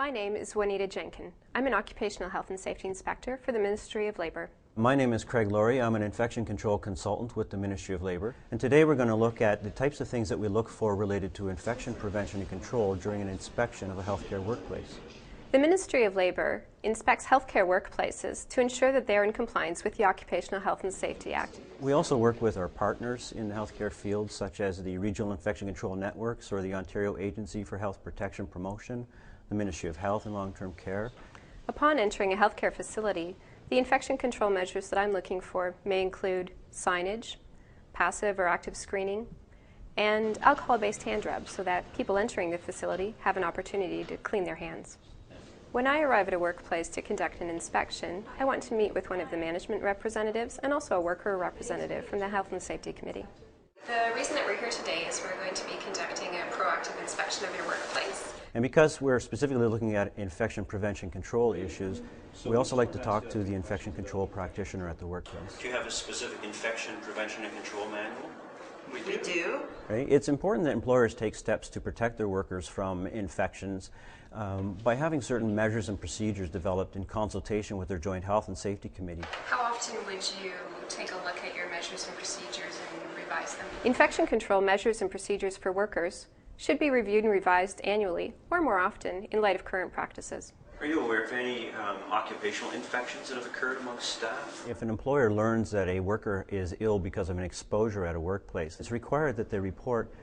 My name is Juanita Jenkin. I'm an occupational health and safety inspector for the Ministry of Labor. My name is Craig Laurie. I'm an infection control consultant with the Ministry of Labor. And today we're going to look at the types of things that we look for related to infection prevention and control during an inspection of a healthcare workplace. The Ministry of Labor inspects healthcare workplaces to ensure that they are in compliance with the Occupational Health and Safety Act. We also work with our partners in the healthcare field, such as the Regional Infection Control Networks or the Ontario Agency for Health Protection Promotion, the Ministry of Health and Long-Term Care. Upon entering a healthcare facility, the infection control measures that I'm looking for may include signage, passive or active screening, and alcohol-based hand rubs so that people entering the facility have an opportunity to clean their hands. When I arrive at a workplace to conduct an inspection, I want to meet with one of the management representatives and also a worker representative from the Health and Safety Committee. The reason that we're here today is we're going to be conducting a proactive inspection of your workplace. And because we're specifically looking at infection prevention control issues, we also like to talk to the infection control practitioner at the workplace. Do you have a specific infection prevention and control manual? We do. Right? It's important that employers take steps to protect their workers from infections by having certain measures and procedures developed in consultation with their Joint Health and Safety Committee. How often would you take a look at your measures and procedures and revise them? Infection control measures and procedures for workers should be reviewed and revised annually or more often in light of current practices. Are you aware of any occupational infections that have occurred amongst staff? If an employer learns that a worker is ill because of an exposure at a workplace, it's required that they report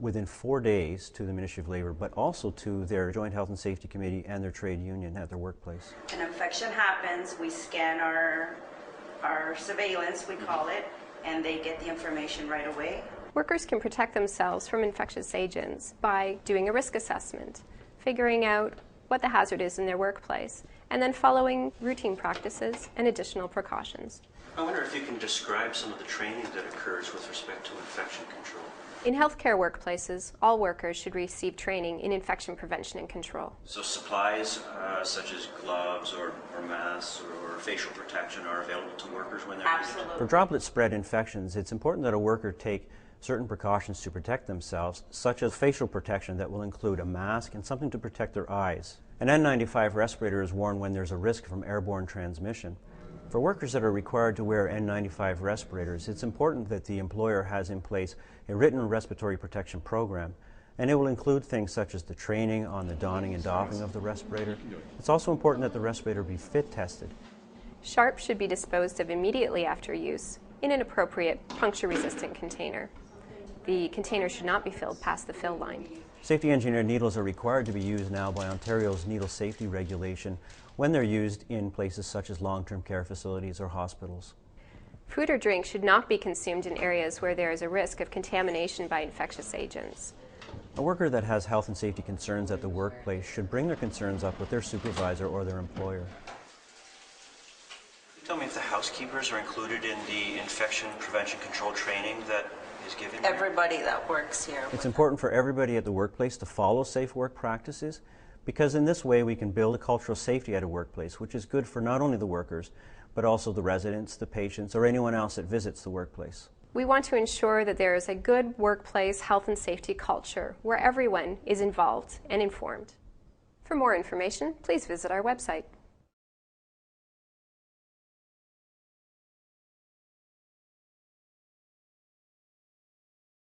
within 4 days to the Ministry of Labor, but also to their Joint Health and Safety Committee and their trade union at their workplace. An infection happens, we scan our surveillance, we call it, and they get the information right away. Workers can protect themselves from infectious agents by doing a risk assessment, figuring out what the hazard is in their workplace, and then following routine practices and additional precautions. I wonder if you can describe some of the training that occurs with respect to infection control. In healthcare workplaces, all workers should receive training in infection prevention and control. So supplies such as gloves or masks or facial protection are available to workers when they're Absolutely. For droplet spread infections, it's important that a worker take certain precautions to protect themselves, such as facial protection that will include a mask and something to protect their eyes. An N95 respirator is worn when there's a risk from airborne transmission. For workers that are required to wear N95 respirators, it's important that the employer has in place a written respiratory protection program, and it will include things such as the training on the donning and doffing of the respirator. It's also important that the respirator be fit tested. Sharps should be disposed of immediately after use in an appropriate puncture-resistant container. The container should not be filled past the fill line. Safety engineered needles are required to be used now by Ontario's needle safety regulation when they're used in places such as long-term care facilities or hospitals. Food or drink should not be consumed in areas where there is a risk of contamination by infectious agents. A worker that has health and safety concerns at the workplace should bring their concerns up with their supervisor or their employer. Tell me if the housekeepers are included in the infection prevention control training that is given? Everybody that works here. It's important for everybody at the workplace to follow safe work practices, because in this way we can build a cultural safety at a workplace, which is good for not only the workers, but also the residents, the patients, or anyone else that visits the workplace. We want to ensure that there is a good workplace health and safety culture where everyone is involved and informed. For more information, please visit our website.